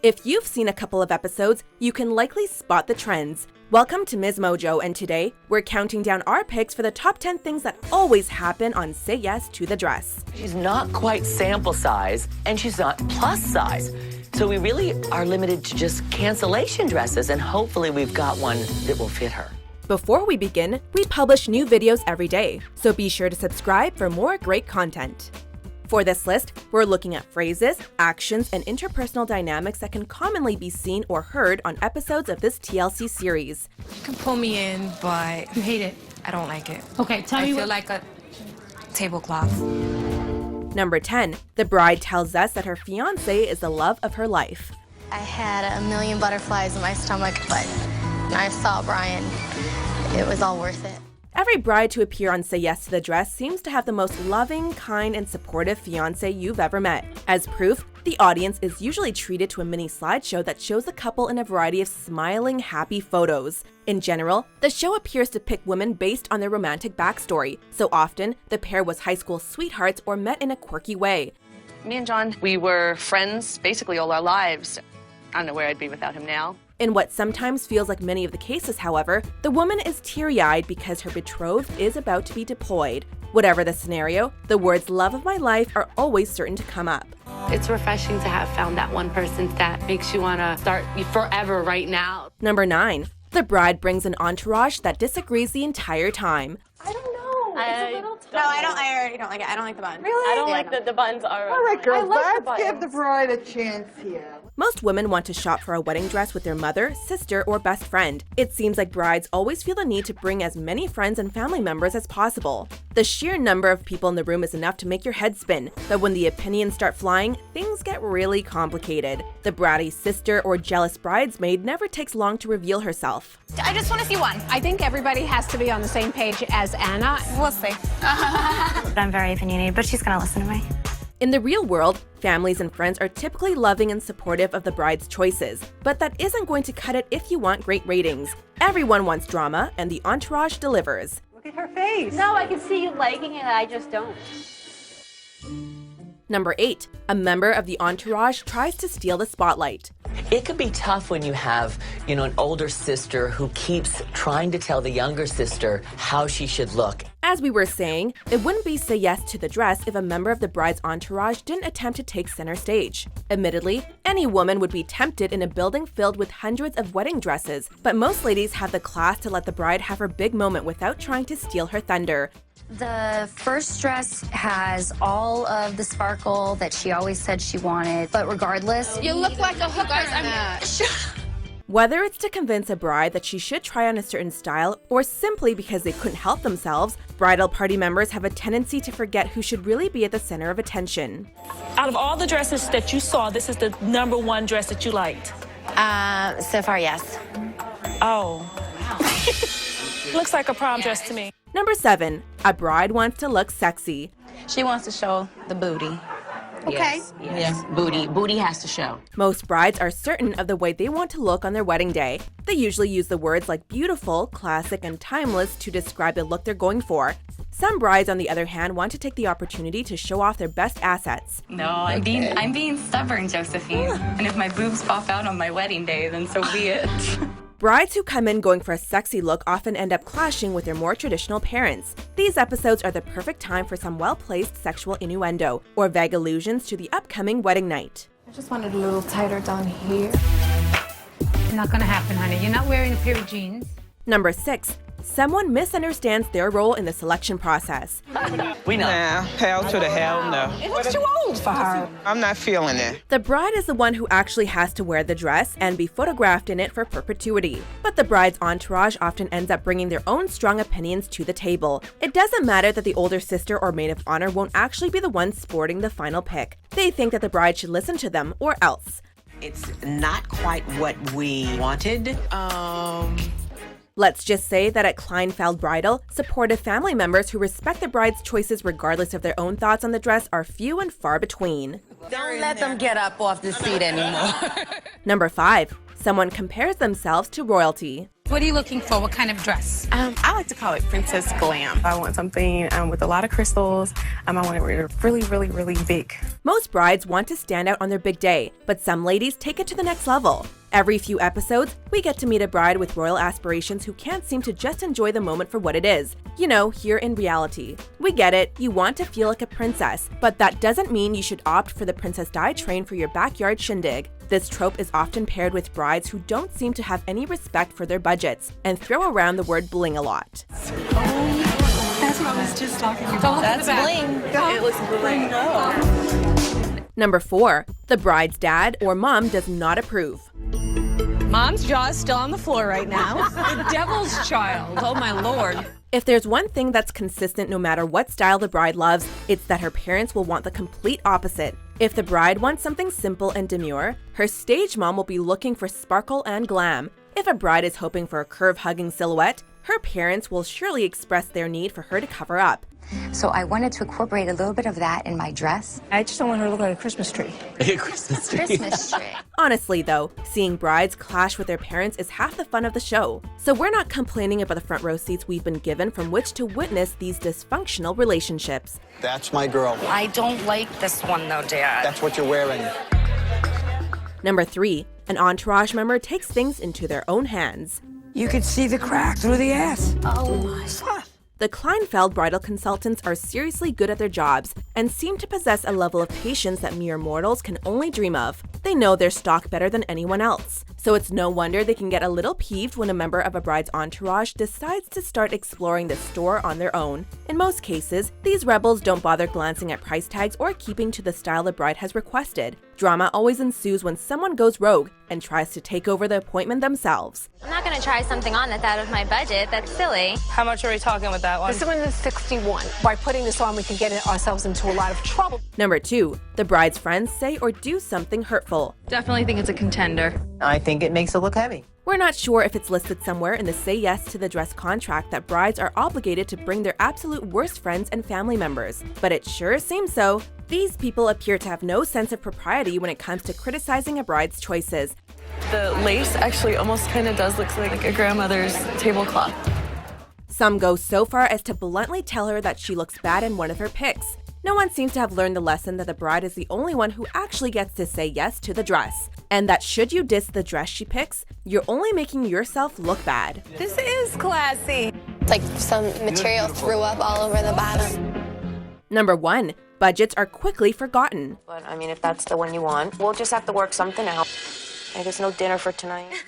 If you've seen a couple of episodes, you can likely spot the trends. Welcome to MsMojo, and today, we're counting down our picks for the top 10 things that always happen on Say Yes to the Dress. She's not quite sample size, and she's not plus size. So we really are limited to just cancellation dresses, and hopefully we've got one that will fit her. Before we begin, we publish new videos every day, so be sure to subscribe for more great content. For this list, we're looking at phrases, actions, and interpersonal dynamics that can commonly be seen or heard on episodes of this TLC series. You can pull me in, but You hate it. I don't like it. Okay, tell me I feel what... like a tablecloth. Number 10. The bride tells us that her fiancé is the love of her life. I had a million butterflies in my stomach, but when I saw Brian, it was all worth it. Every bride to appear on Say Yes to the Dress seems to have the most loving, kind, and supportive fiancé you've ever met. As proof, the audience is usually treated to a mini slideshow that shows the couple in a variety of smiling, happy photos. In general, the show appears to pick women based on their romantic backstory, so often the pair was high school sweethearts or met in a quirky way. Me and John, we were friends basically all our lives. I don't know where I'd be without him now. In what sometimes feels like many of the cases, however, the woman is teary-eyed because her betrothed is about to be deployed. Whatever the scenario, the words "love of my life" are always certain to come up. It's refreshing to have found that one person that makes you want to start forever right now. Number 9. The bride brings an entourage that disagrees the entire time. I don't know. It's a little tough. No, I already don't like it. I don't like the bun. Really? I don't like that the buttons are... All right, girls, like the let's give buttons. the bride a chance here. Most women want to shop for a wedding dress with their mother, sister, or best friend. It seems like brides always feel the need to bring as many friends and family members as possible. The sheer number of people in the room is enough to make your head spin, but when the opinions start flying, things get really complicated. The bratty sister or jealous bridesmaid never takes long to reveal herself. I just want to see one. I think everybody has to be on the same page as Anna. We'll see. I'm very opinionated, but she's gonna listen to me. In the real world, families and friends are typically loving and supportive of the bride's choices, but that isn't going to cut it if you want great ratings. Everyone wants drama, and the entourage delivers. Look at her face. No, I can see you liking it, I just don't. Number 8. A member of the entourage tries to steal the spotlight. It can be tough when you have, an older sister who keeps trying to tell the younger sister how she should look. As we were saying, it wouldn't be Say Yes to the Dress if a member of the bride's entourage didn't attempt to take center stage. Admittedly, any woman would be tempted in a building filled with hundreds of wedding dresses, but most ladies have the class to let the bride have her big moment without trying to steal her thunder. The first dress has all of the sparkle that she always said she wanted, but regardless, You look like a hooker. Whether it's to convince a bride that she should try on a certain style or simply because they couldn't help themselves, bridal party members have a tendency to forget who should really be at the center of attention. Out of all the dresses that you saw, this is the number one dress that you liked. So far, yes. Oh. Looks like a prom dress to me. Number 7. A bride wants to look sexy. She wants to show the booty. Okay. Yes. Booty has to show. Most brides are certain of the way they want to look on their wedding day. They usually use the words like beautiful, classic, and timeless to describe the look they're going for. Some brides, on the other hand, want to take the opportunity to show off their best assets. No, I'm being stubborn, Josephine. And if my boobs pop out on my wedding day, then so be it. Brides who come in going for a sexy look often end up clashing with their more traditional parents. These episodes are the perfect time for some well-placed sexual innuendo or vague allusions to the upcoming wedding night. I just wanted a little tighter down here. Not gonna happen, honey. You're not wearing a pair of jeans. Number 6. Someone misunderstands their role in the selection process. We know. Nah, hell to the hell no. It looks too old for her. I'm not feeling it. The bride is the one who actually has to wear the dress and be photographed in it for perpetuity. But the bride's entourage often ends up bringing their own strong opinions to the table. It doesn't matter that the older sister or maid of honor won't actually be the one sporting the final pick. They think that the bride should listen to them or else. It's not quite what we wanted. Let's just say that at Kleinfeld Bridal, supportive family members who respect the bride's choices regardless of their own thoughts on the dress are few and far between. Don't let them get up off the seat anymore. Number 5. Someone compares themselves to royalty. What are you looking for? What kind of dress? I like to call it princess glam. I want something with a lot of crystals. I want it really, really, really big. Most brides want to stand out on their big day, but some ladies take it to the next level. Every few episodes, we get to meet a bride with royal aspirations who can't seem to just enjoy the moment for what it is. You know, here in reality. We get it, you want to feel like a princess, but that doesn't mean you should opt for the Princess Di train for your backyard shindig. This trope is often paired with brides who don't seem to have any respect for their budgets and throw around the word bling a lot. That's what I was just talking about. That's bling. It looks bling. Number 4. The bride's dad or mom does not approve. Mom's jaw is still on the floor right now. The devil's child. Oh, my Lord. If there's one thing that's consistent no matter what style the bride loves, it's that her parents will want the complete opposite. If the bride wants something simple and demure, her stage mom will be looking for sparkle and glam. If a bride is hoping for a curve-hugging silhouette, her parents will surely express their need for her to cover up. So I wanted to incorporate a little bit of that in my dress. I just don't want her to look like a Christmas tree. A Christmas tree. Christmas tree. Honestly though, seeing brides clash with their parents is half the fun of the show. So we're not complaining about the front row seats we've been given from which to witness these dysfunctional relationships. That's my girl. I don't like this one though, Dad. That's what you're wearing. Number 3. An Entourage member takes things into their own hands. You could see the crack through the ass. Oh my. The Kleinfeld bridal consultants are seriously good at their jobs and seem to possess a level of patience that mere mortals can only dream of. They know their stock better than anyone else, so it's no wonder they can get a little peeved when a member of a bride's entourage decides to start exploring the store on their own. In most cases, these rebels don't bother glancing at price tags or keeping to the style the bride has requested. Drama always ensues when someone goes rogue and tries to take over the appointment themselves. I'm not going to try something on that's out of my budget. That's silly. How much are we talking with that one? This one is 61. By putting this on, we can get ourselves into a lot of trouble. Number 2. The bride's friends say or do something hurtful. Definitely think it's a contender. I think it makes it look heavy. We're not sure if it's listed somewhere in the Say Yes to the Dress contract that brides are obligated to bring their absolute worst friends and family members, but it sure seems so. These people appear to have no sense of propriety when it comes to criticizing a bride's choices. The lace actually almost kind of does look like a grandmother's tablecloth. Some go so far as to bluntly tell her that she looks bad in one of her picks. No one seems to have learned the lesson that the bride is the only one who actually gets to say yes to the dress, and that should you diss the dress she picks, you're only making yourself look bad. This is classy. It's like some material threw up all over the bottom. Number 1. Budgets are quickly forgotten. But, I mean, if that's the one you want, we'll just have to work something out. I guess no dinner for tonight.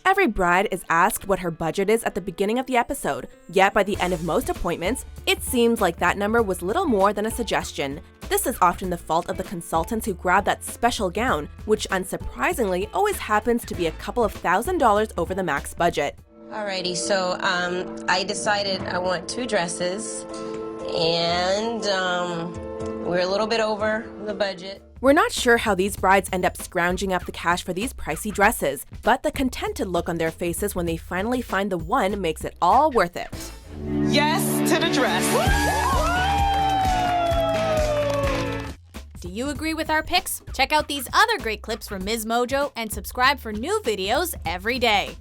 Every bride is asked what her budget is at the beginning of the episode, yet by the end of most appointments, it seems like that number was little more than a suggestion. This is often the fault of the consultants who grab that special gown, which unsurprisingly always happens to be a couple of $1,000s over the max budget. Alrighty, so I decided I want 2 dresses, and we're a little bit over the budget. We're not sure how these brides end up scrounging up the cash for these pricey dresses, but the contented look on their faces when they finally find the one makes it all worth it. Yes to the dress. Do you agree with our picks? Check out these other great clips from MsMojo and subscribe for new videos every day.